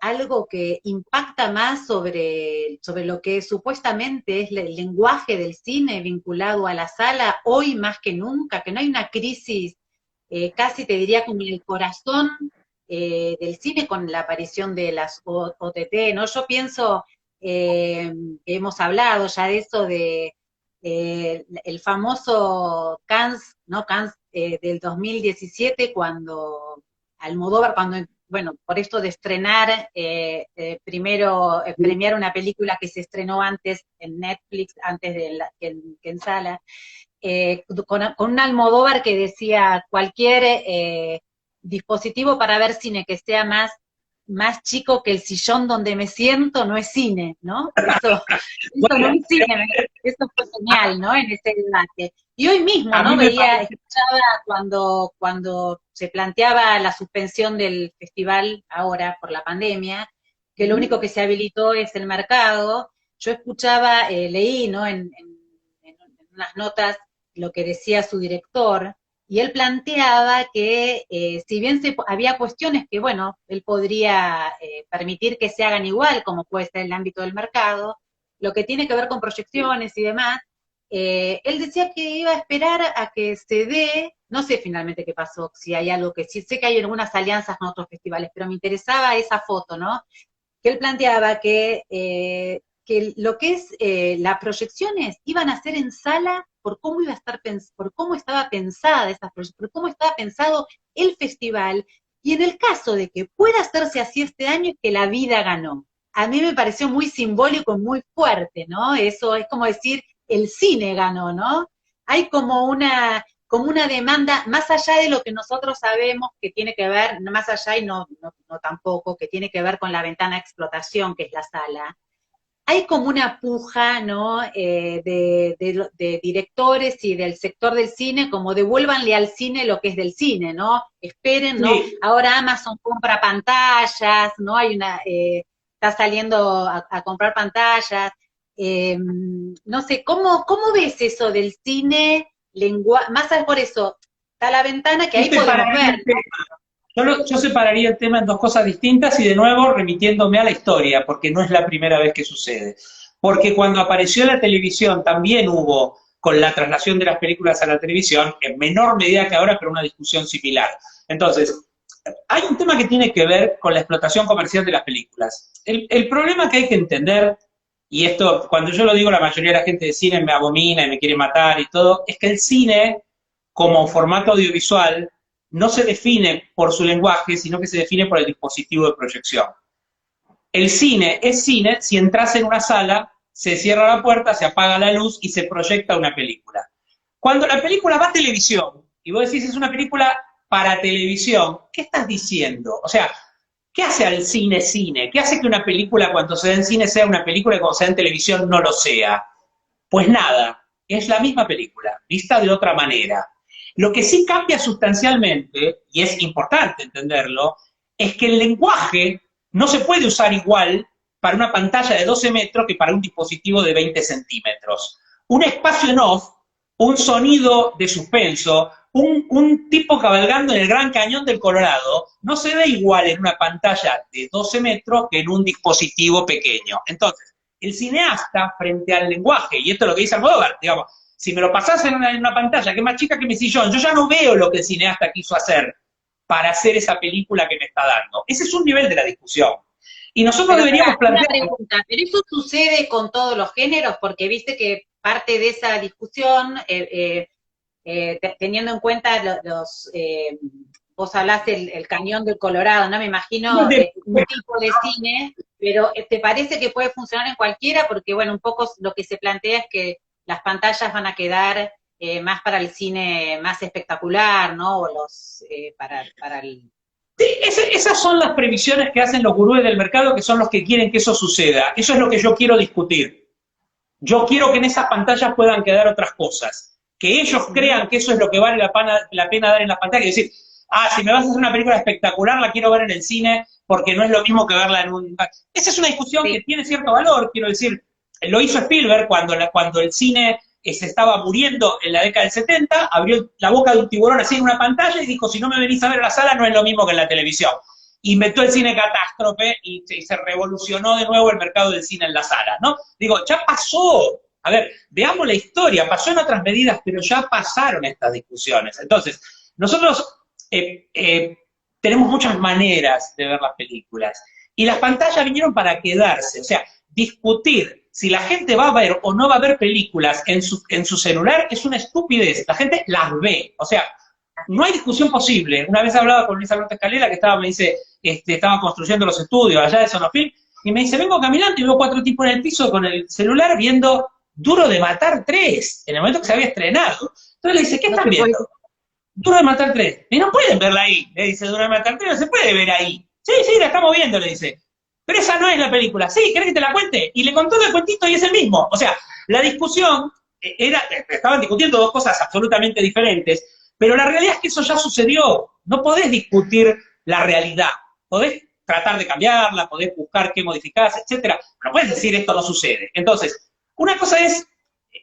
algo que impacta más sobre lo que supuestamente es el lenguaje del cine vinculado a la sala hoy más que nunca? Que no hay una crisis, casi te diría como en el corazón del cine con la aparición de las OTT, ¿no? Yo pienso, hemos hablado ya de eso, de el famoso Cannes, ¿no? Cannes del 2017, cuando Almodóvar, cuando, bueno, por esto de estrenar, primero premiar una película que se estrenó antes en Netflix, antes que en sala, con un Almodóvar que decía cualquier dispositivo para ver cine que sea más chico que el sillón donde me siento no es cine, ¿no? Eso no Bueno, es cine, eso fue genial, ¿no? En ese debate. Y hoy mismo, a ¿no? mí me parece. Escuchaba cuando se planteaba la suspensión del festival ahora por la pandemia, que lo único que se habilitó es el mercado. Yo escuchaba, leí, ¿no? En unas notas lo que decía su director, y él planteaba que si bien había cuestiones que, bueno, él podría permitir que se hagan igual, como puede ser el ámbito del mercado, lo que tiene que ver con proyecciones y demás, él decía que iba a esperar a que se dé, no sé finalmente qué pasó, si hay algo que, sí sé que hay algunas alianzas con otros festivales, pero me interesaba esa foto, ¿no? Que él planteaba que lo que es las proyecciones iban a ser en sala por cómo iba a estar, por cómo estaba pensada esa proyección, por cómo estaba pensado el festival, y en el caso de que pueda hacerse así este año, es que la vida ganó. A mí me pareció muy simbólico y muy fuerte, ¿no? Eso es como decir, el cine ganó, ¿no? Hay como una demanda más allá de lo que nosotros sabemos que tiene que ver, no más allá y no tampoco, que tiene que ver con la ventana de explotación, que es la sala. Hay como una puja, ¿no? De directores y del sector del cine, como devuélvanle al cine lo que es del cine, ¿no? Esperen, ¿no? Sí, Ahora Amazon compra pantallas, ¿no? Está saliendo a comprar pantallas. No sé, ¿cómo ves eso del cine? Más allá por eso, está la ventana que yo ahí podemos separaría ver, el tema. Yo separaría el tema en dos cosas distintas y de nuevo remitiéndome a la historia, porque no es la primera vez que sucede. Porque cuando apareció la televisión también hubo, con la traslación de las películas a la televisión, en menor medida que ahora, pero una discusión similar. Entonces, hay un tema que tiene que ver con la explotación comercial de las películas. El problema que hay que entender, y esto cuando yo lo digo la mayoría de la gente de cine me abomina y me quiere matar y todo, es que el cine como formato audiovisual no se define por su lenguaje, sino que se define por el dispositivo de proyección. El cine es cine si entras en una sala, se cierra la puerta, se apaga la luz y se proyecta una película. Cuando la película va a televisión, y vos decís es una película para televisión, ¿qué estás diciendo? O sea, ¿qué hace al cine cine? ¿Qué hace que una película cuando se da en cine sea una película y cuando se da en televisión no lo sea? Pues nada, es la misma película, vista de otra manera. Lo que sí cambia sustancialmente, y es importante entenderlo, es que el lenguaje no se puede usar igual para una pantalla de 12 metros que para un dispositivo de 20 centímetros. Un espacio en off, un sonido de suspenso, un tipo cabalgando en el Gran Cañón del Colorado, no se ve igual en una pantalla de 12 metros que en un dispositivo pequeño. Entonces, el cineasta frente al lenguaje, y esto es lo que dice Almodóvar, digamos, si me lo pasás en una pantalla que es más chica que mi sillón, yo ya no veo lo que el cineasta quiso hacer para hacer esa película que me está dando. Ese es un nivel de la discusión. Y nosotros pero deberíamos una plantear... pregunta, ¿pero eso sucede con todos los géneros? Porque viste que parte de esa discusión, teniendo en cuenta vos hablás el Cañón del Colorado, ¿no? Me imagino un tipo de cine, pero ¿te parece que puede funcionar en cualquiera? Porque, bueno, un poco lo que se plantea es que las pantallas van a quedar más para el cine más espectacular, ¿no? O para el... Sí, esas son las previsiones que hacen los gurúes del mercado, que son los que quieren que eso suceda. Eso es lo que yo quiero discutir. Yo quiero que en esas pantallas puedan quedar otras cosas. Que ellos crean que eso es lo que vale la pena dar en la pantalla y decir, si me vas a hacer una película espectacular, la quiero ver en el cine porque no es lo mismo que verla en un... Esa es una discusión que tiene cierto valor, quiero decir, lo hizo Spielberg cuando el cine se estaba muriendo en la década del 70, abrió la boca de un tiburón así en una pantalla y dijo, si no me venís a ver a la sala no es lo mismo que en la televisión. Inventó el cine catástrofe y se revolucionó de nuevo el mercado del cine en la sala, ¿no? Digo, ya pasó. A ver, veamos la historia, pasó en otras medidas, pero ya pasaron estas discusiones. Entonces, nosotros tenemos muchas maneras de ver las películas y las pantallas vinieron para quedarse, o sea, discutir si la gente va a ver o no va a ver películas en su celular es una estupidez, la gente las ve, o sea, no hay discusión posible. Una vez hablaba con Luis Alberto Escalera, que me dice, estaba construyendo los estudios allá de Sonofil, y me dice, vengo caminando y veo 4 tipos en el piso con el celular viendo Duro de Matar 3, en el momento que se había estrenado. Entonces le dice, ¿qué están viendo? Duro de Matar 3. Y no pueden verla ahí, le dice Duro de Matar 3, no se puede ver ahí. Sí, la estamos viendo, le dice. Pero esa no es la película. Sí, ¿querés que te la cuente? Y le contó el cuentito y es el mismo. O sea, la discusión estaban discutiendo dos cosas absolutamente diferentes, pero la realidad es que eso ya sucedió. No podés discutir la realidad. Podés tratar de cambiarla, podés buscar qué modificar, etcétera. No puedes decir esto no sucede. Entonces, una cosa es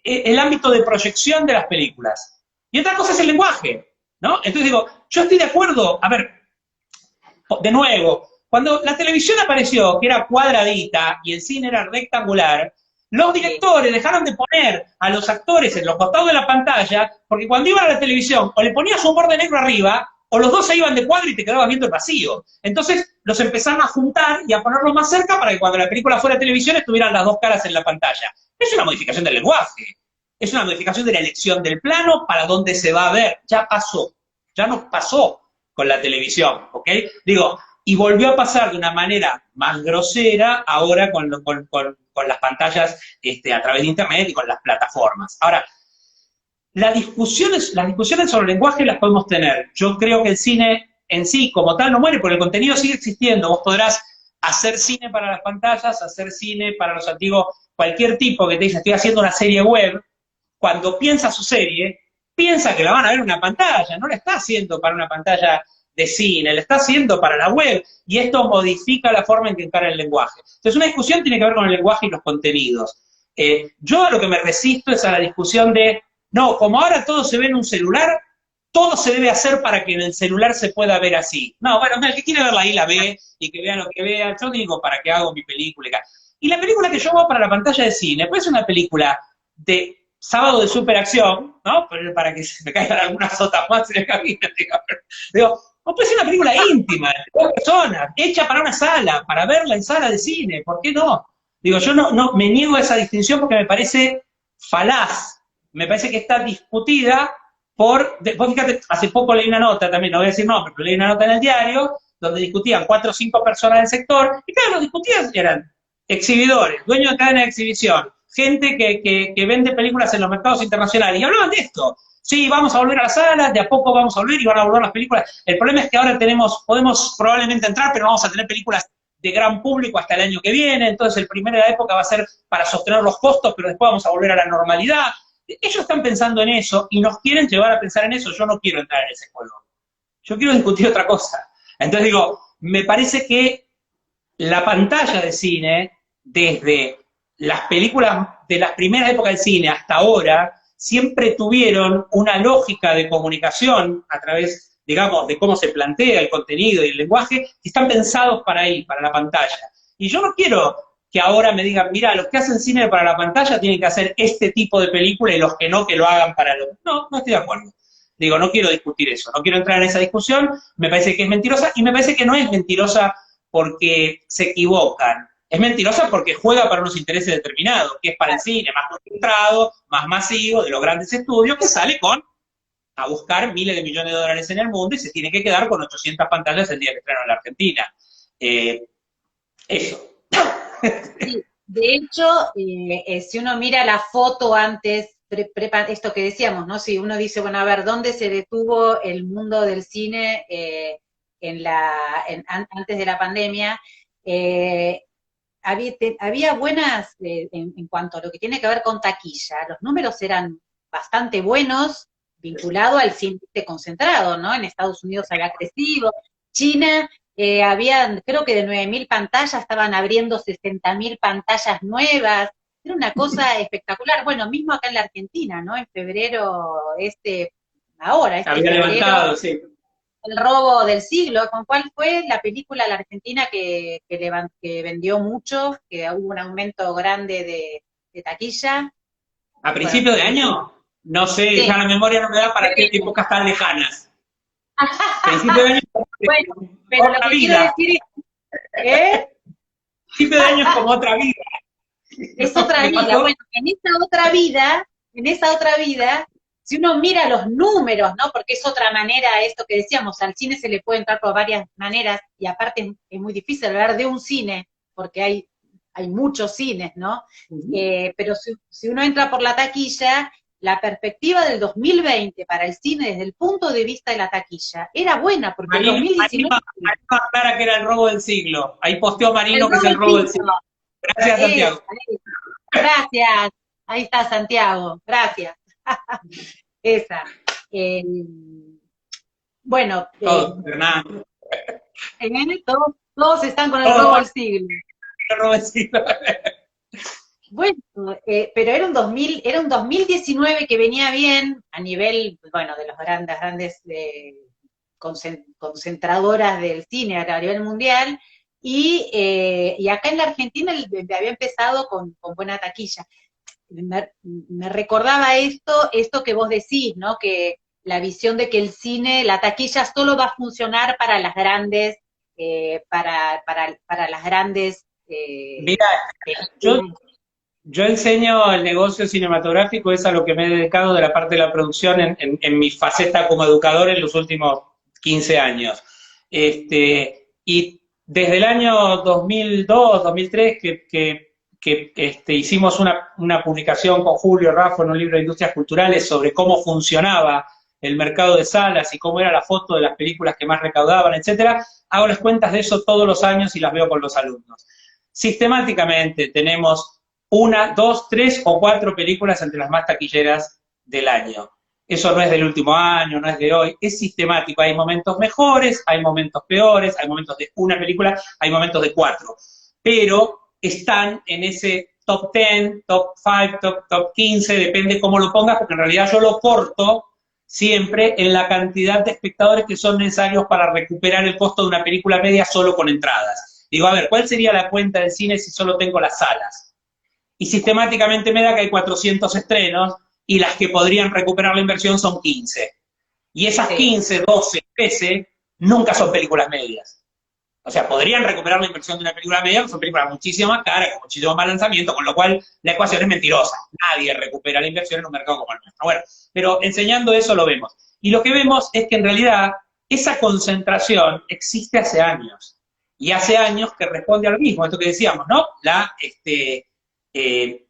el ámbito de proyección de las películas. Y otra cosa es el lenguaje, ¿no? Entonces digo, yo estoy de acuerdo, a ver, de nuevo, cuando la televisión apareció, que era cuadradita y el cine era rectangular, los directores dejaron de poner a los actores en los costados de la pantalla, porque cuando iban a la televisión, o le ponías un borde negro arriba, o los dos se iban de cuadro y te quedabas viendo el vacío. Entonces los empezaron a juntar y a ponerlos más cerca para que cuando la película fuera a televisión estuvieran las dos caras en la pantalla. Es una modificación del lenguaje. es una modificación de la elección del plano para dónde se va a ver. Ya pasó, ya nos pasó con la televisión, ¿ok? Digo, y volvió a pasar de una manera más grosera ahora con las pantallas a través de Internet y con las plataformas. Ahora, las discusiones sobre el lenguaje las podemos tener. Yo creo que el cine en sí, como tal, no muere, porque el contenido sigue existiendo. Vos podrás hacer cine para las pantallas, hacer cine para los antiguos, cualquier tipo que te dice, estoy haciendo una serie web, cuando piensa su serie, piensa que la van a ver en una pantalla, no la está haciendo para una pantalla de cine, la está haciendo para la web, y esto modifica la forma en que encara el lenguaje. Entonces, una discusión tiene que ver con el lenguaje y los contenidos. Yo a lo que me resisto es a la discusión de, no, como ahora todo se ve en un celular, todo se debe hacer para que en el celular se pueda ver así. No, bueno, el que quiere verla ahí la ve, y que vea lo que vea, yo digo, ¿para qué hago mi película? Y la película que yo hago para la pantalla de cine, pues es una película de sábado de superacción, ¿no? Para que se me caigan algunas sotas más en el camino, digo, o puede ser una película íntima, de dos personas, hecha para una sala, para verla en sala de cine, ¿por qué no? Digo, yo no me niego a esa distinción porque me parece falaz, me parece que está discutida vos fíjate, hace poco leí una nota también, no voy a decir nombre, pero leí una nota en el diario, donde discutían 4 o 5 personas del sector, y claro, los discutían eran exhibidores, dueños de cadena de exhibición, gente que vende películas en los mercados internacionales, y hablaban de esto. Sí, vamos a volver a las salas, de a poco vamos a volver y van a volver las películas. El problema es que ahora podemos probablemente entrar, pero no vamos a tener películas de gran público hasta el año que viene, entonces el primero de la época va a ser para sostener los costos, pero después vamos a volver a la normalidad. Ellos están pensando en eso y nos quieren llevar a pensar en eso. Yo no quiero entrar en ese juego. Yo quiero discutir otra cosa. Entonces digo, me parece que la pantalla de cine, desde las películas de las primeras épocas del cine hasta ahora, siempre tuvieron una lógica de comunicación a través, digamos, de cómo se plantea el contenido y el lenguaje, que están pensados para ahí, para la pantalla. Y yo no quiero que ahora me digan, mira, los que hacen cine para la pantalla tienen que hacer este tipo de película y los que no, que lo hagan para lo... No, no estoy de acuerdo. Digo, no quiero discutir eso, no quiero entrar en esa discusión, me parece que es mentirosa y me parece que no es mentirosa porque se equivocan. Es mentirosa porque juega para unos intereses determinados, que es para el cine más concentrado, más masivo, de los grandes estudios, que sale a buscar miles de millones de dólares en el mundo y se tiene que quedar con 800 pantallas el día que estrena en la Argentina. Eso. Sí, de hecho, si uno mira la foto antes, esto que decíamos, ¿no? Si uno dice, bueno, a ver, ¿dónde se detuvo el mundo del cine antes de la pandemia? Había buenas, en cuanto a lo que tiene que ver con taquilla, los números eran bastante buenos, vinculado al cine concentrado, ¿no? En Estados Unidos había crecido, China, había, creo que de 9.000 pantallas, estaban abriendo 60.000 pantallas nuevas, era una cosa espectacular, bueno, mismo acá en la Argentina, ¿no? En febrero, ahora, Había febrero, levantado, sí. el robo del siglo. ¿Con cuál fue la película la Argentina que vendió mucho, que hubo un aumento grande de taquilla? ¿A Bueno, principio de año? No sé, sí. ya la memoria no me da para qué épocas tan lejanas. Principio de año Bueno, pero lo otra que quiero vida. decir es, ¿eh? Principio de año es como otra vida. Es otra vida. Bueno, en esa otra vida, si uno mira los números, ¿no? Porque es otra manera, esto que decíamos, al cine se le puede entrar por varias maneras, y aparte es muy difícil hablar de un cine, porque hay muchos cines, ¿no? Pero si uno entra por la taquilla, la perspectiva del 2020 para el cine desde el punto de vista de la taquilla era buena, porque el 2019... Marino aclara que era el robo del siglo. Ahí posteó Marino El que es el robo robo del del siglo. siglo. Gracias, Santiago. Gracias. Ahí está Santiago. Gracias. Esa. Bueno, Todos, Fernando. todos están con el Todos robo del siglo. el robo del siglo. Bueno, pero era un 2019 que venía bien a nivel, bueno, de los grandes concentradoras del cine a nivel mundial, y acá en la Argentina había empezado con buena taquilla. Me recordaba esto que vos decís, ¿no? Que la visión de que el cine, la taquilla solo va a funcionar para las grandes, para las grandes Mira, yo películas. Yo enseño el negocio cinematográfico, es a lo que me he dedicado de la parte de la producción en mi faceta como educador en los últimos 15 años. Y desde el año 2002, 2003, hicimos una publicación con Julio Raffo en un libro de Industrias Culturales sobre cómo funcionaba el mercado de salas y cómo era la foto de las películas que más recaudaban, etcétera, hago las cuentas de eso todos los años y las veo con los alumnos. Sistemáticamente tenemos una, dos, tres o cuatro películas entre las más taquilleras del año. Eso no es del último año, no es de hoy, es sistemático. Hay momentos mejores, hay momentos peores, hay momentos de una película, hay momentos de cuatro. Pero están en ese top 10, top 5, top 15, depende cómo lo pongas, porque en realidad yo lo corto siempre en la cantidad de espectadores que son necesarios para recuperar el costo de una película media solo con entradas. Digo, a ver, ¿cuál sería la cuenta del cine si solo tengo las salas? Y sistemáticamente me da que hay 400 estrenos y las que podrían recuperar la inversión son 15. Y esas Sí. 15, 12, 13 nunca son películas medias. O sea, podrían recuperar la inversión de una película media, que son películas muchísimo más caras, con muchísimo más lanzamiento, con lo cual la ecuación es mentirosa. Nadie recupera la inversión en un mercado como el nuestro. Bueno, pero enseñando eso lo vemos. Y lo que vemos es que en realidad esa concentración existe hace años. Y hace años que responde a lo mismo, esto que decíamos, ¿no? Eh,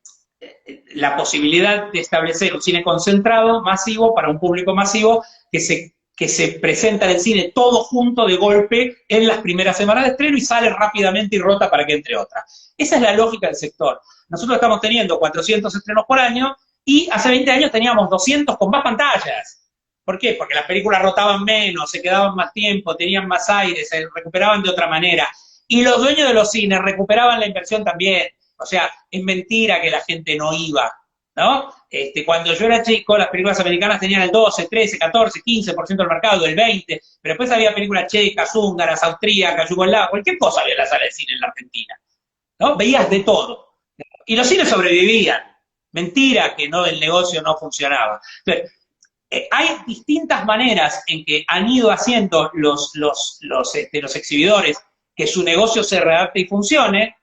la posibilidad de establecer un cine concentrado, masivo, para un público masivo, que se presenta en el cine todo junto de golpe en las primeras semanas de estreno y sale rápidamente y rota para que entre otra. Esa es la lógica del sector. Nosotros estamos teniendo 400 estrenos por año y hace 20 años teníamos 200 con más pantallas. ¿Por qué? Porque las películas rotaban menos, se quedaban más tiempo, tenían más aire, se recuperaban de otra manera. Y los dueños de los cines recuperaban la inversión también. O sea, es mentira que la gente no iba, ¿no? Cuando yo era chico, las películas americanas tenían el 12, 13, 14, 15% del mercado, el 20%, pero después había películas checas, húngaras, austríacas, yugoslavas, cualquier cosa había en la sala de cine en la Argentina, ¿no? Veías de todo. Y los cines sobrevivían. Mentira que no, el negocio no funcionaba. Entonces, hay distintas maneras en que han ido haciendo los exhibidores que su negocio se readapte y funcione,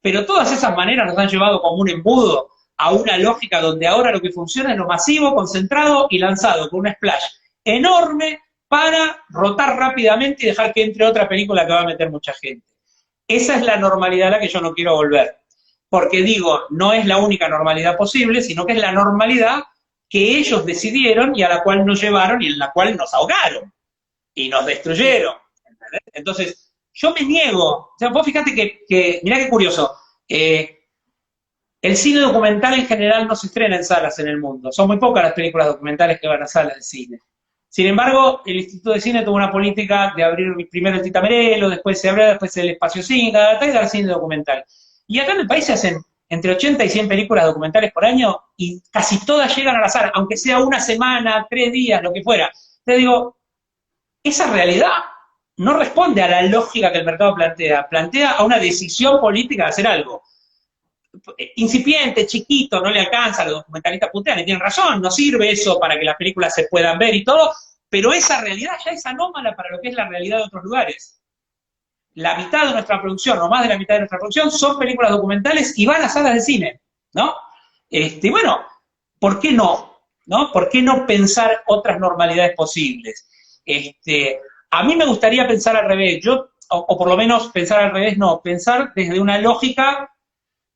pero todas esas maneras nos han llevado como un embudo a una lógica donde ahora lo que funciona es lo masivo, concentrado y lanzado con un splash enorme para rotar rápidamente y dejar que entre otra película que va a meter mucha gente. Esa es la normalidad a la que yo no quiero volver. Porque digo, no es la única normalidad posible, sino que es la normalidad que ellos decidieron y a la cual nos llevaron y en la cual nos ahogaron y nos destruyeron. ¿Entendés? Entonces, yo me niego. O sea, vos fíjate mirá qué curioso. El cine documental en general no se estrena en salas en el mundo. Son muy pocas las películas documentales que van a salas de cine. Sin embargo, el Instituto de Cine tuvo una política de abrir primero el Tita Merelo, después se abrió, después el Espacio Cine, cada vez al cine documental. Y acá en el país se hacen entre 80 y 100 películas documentales por año y casi todas llegan a la sala, aunque sea una semana, 3 días, lo que fuera. Te digo, esa realidad no responde a la lógica que el mercado plantea a una decisión política de hacer algo. Incipiente, chiquito, no le alcanza, los documentalistas putean y tienen razón, no sirve eso para que las películas se puedan ver y todo, pero esa realidad ya es anómala para lo que es la realidad de otros lugares. La mitad de nuestra producción, o más de la mitad de nuestra producción, son películas documentales y van a salas de cine, ¿no? Bueno, ¿por qué no? ¿No? ¿Por qué no pensar otras normalidades posibles? A mí me gustaría pensar al revés, o por lo menos pensar al revés, no, pensar desde una lógica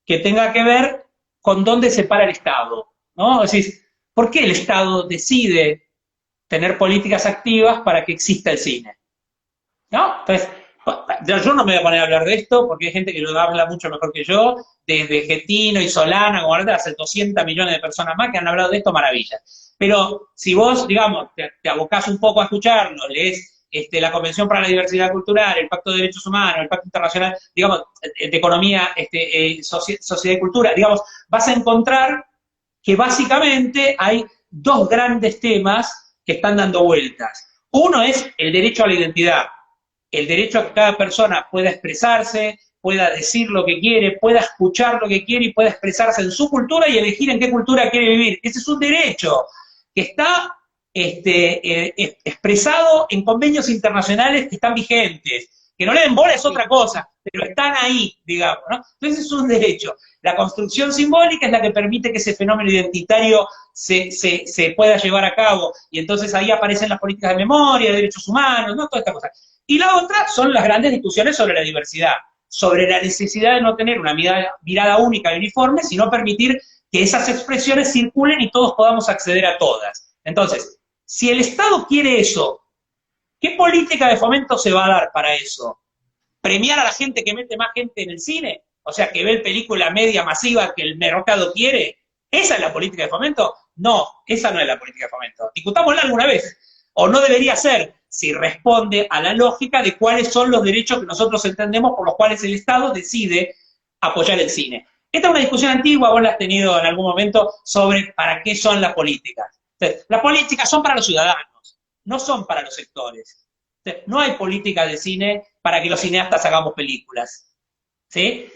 que tenga que ver con dónde se para el Estado, ¿no? Es decir, ¿por qué el Estado decide tener políticas activas para que exista el cine? ¿No? Entonces, yo no me voy a poner a hablar de esto porque hay gente que lo habla mucho mejor que yo, desde Getino y Solana, como ahora hace 200 millones de personas más que han hablado de esto, maravilla. Pero si vos, digamos, te abocás un poco a escucharlo, lees la Convención para la Diversidad Cultural, el Pacto de Derechos Humanos, el Pacto Internacional, digamos, de Economía, Sociedad y Cultura, digamos, vas a encontrar que básicamente hay dos grandes temas que están dando vueltas. Uno es el derecho a la identidad, el derecho a que cada persona pueda expresarse, pueda decir lo que quiere, pueda escuchar lo que quiere y pueda expresarse en su cultura y elegir en qué cultura quiere vivir. Ese es un derecho que está expresado en convenios internacionales que están vigentes, Que no le den bola es otra cosa, pero están ahí, digamos, ¿no? Entonces es un derecho. La construcción simbólica es la que permite que ese fenómeno identitario se pueda llevar a cabo, y entonces ahí aparecen las políticas de memoria, de derechos humanos, ¿no? Toda esta cosa. Y la otra son las grandes discusiones sobre la diversidad, sobre la necesidad de no tener una mirada única y uniforme, sino permitir que esas expresiones circulen y todos podamos acceder a todas. Entonces, si el Estado quiere eso, ¿qué política de fomento se va a dar para eso? ¿Premiar a la gente que mete más gente en el cine? O sea, que ve el película media masiva que el mercado quiere. ¿Esa es la política de fomento? No, esa no es la política de fomento. Discutámosla alguna vez. O no debería ser, si responde a la lógica de cuáles son los derechos que nosotros entendemos por los cuales el Estado decide apoyar el cine. Esta es una discusión antigua, vos la has tenido en algún momento, sobre para qué son las políticas. Entonces, las políticas son para los ciudadanos, no son para los sectores. Entonces, no hay política de cine para que los cineastas hagamos películas. ¿Sí?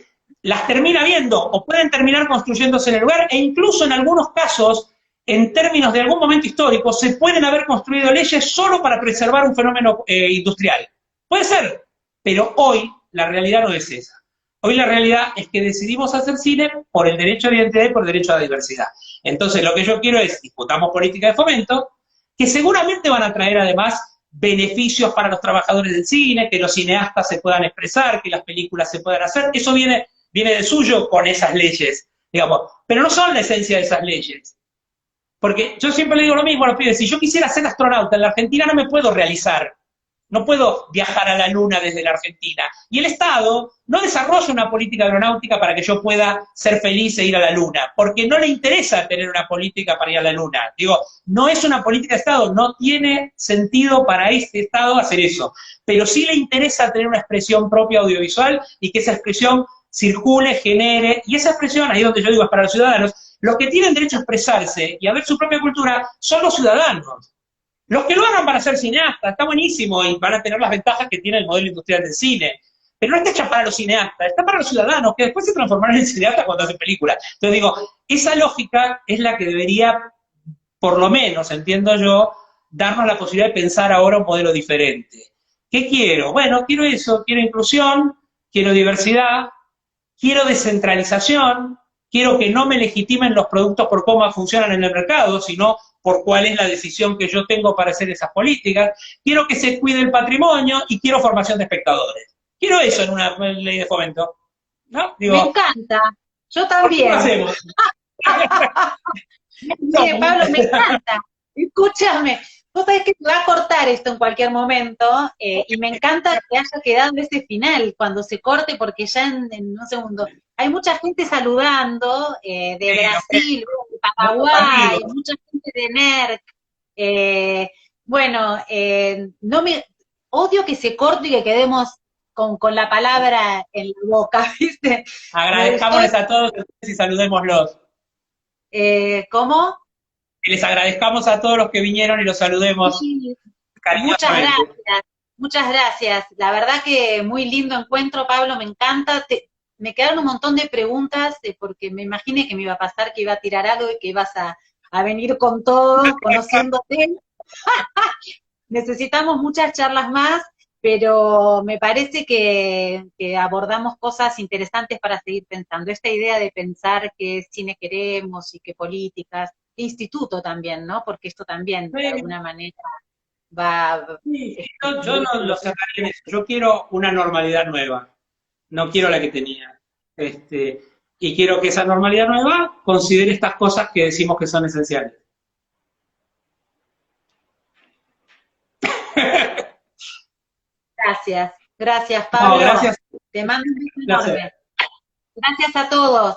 Las termina viendo, o pueden terminar construyéndose en el lugar, e incluso en algunos casos, en términos de algún momento histórico, se pueden haber construido leyes solo para preservar un fenómeno industrial. Puede ser, pero hoy la realidad no es esa. Hoy la realidad es que decidimos hacer cine por el derecho a la identidad y por el derecho a la diversidad. Entonces lo que yo quiero es, discutamos política de fomento, que seguramente van a traer además beneficios para los trabajadores del cine, que los cineastas se puedan expresar, que las películas se puedan hacer. Eso viene de suyo con esas leyes, digamos. Pero no son la esencia de esas leyes. Porque yo siempre le digo lo mismo a los pibes, si yo quisiera ser astronauta en la Argentina no me puedo realizar, no puedo viajar a la Luna desde la Argentina. Y el Estado no desarrolla una política aeronáutica para que yo pueda ser feliz e ir a la Luna, porque no le interesa tener una política para ir a la Luna. Digo, no es una política de Estado, no tiene sentido para este Estado hacer eso. Pero sí le interesa tener una expresión propia audiovisual y que esa expresión circule, genere, y esa expresión, ahí donde yo digo, es para los ciudadanos. Los que tienen derecho a expresarse y a ver su propia cultura son los ciudadanos. Los que lo hagan van a ser cineastas, está buenísimo, y van a tener las ventajas que tiene el modelo industrial del cine. Pero no está hecha para los cineastas, está para los ciudadanos, que después se transformarán en cineastas cuando hacen películas. Entonces digo, esa lógica es la que debería, por lo menos, entiendo yo, darnos la posibilidad de pensar ahora un modelo diferente. ¿Qué quiero? Bueno, quiero eso, quiero inclusión, quiero diversidad, quiero descentralización, quiero que no me legitimen los productos por cómo funcionan en el mercado, sino por cuál es la decisión que yo tengo para hacer esas políticas. Quiero que se cuide el patrimonio y quiero formación de espectadores. Quiero eso en una ley de fomento. ¿No? Digo, me encanta. Yo también. ¿por qué lo hacemos? Sí, Pablo, me encanta. Escúchame. Vos sabés que se va a cortar esto en cualquier momento, y me encanta que haya quedado ese final cuando se corte, porque ya en un segundo hay mucha gente saludando, de Brasil, de Paraguay, mucha gente de NERC. Bueno, no me odio que se corte y que quedemos con la palabra en la boca, ¿viste? Agradezcámosles a todos y saludémoslos. ¿Cómo? Que les agradezcamos a todos los que vinieron y los saludemos. Sí, muchas gracias. La verdad que muy lindo encuentro, Pablo, me encanta. Me quedaron un montón de preguntas, porque me imaginé que me iba a pasar, que iba a tirar algo y que ibas a venir con todo, conociéndote. Necesitamos muchas charlas más, pero me parece que abordamos cosas interesantes para seguir pensando. Esta idea de pensar qué cine queremos y qué políticas, qué instituto también, ¿no? Porque esto también, de alguna manera, va... Sí, yo no lo cerraría en eso. Yo quiero una normalidad nueva. No quiero la que tenía. Y quiero que esa normalidad nueva considere estas cosas que decimos que son esenciales. Gracias, Pablo. No, gracias. Te mando un beso enorme. Gracias a todos.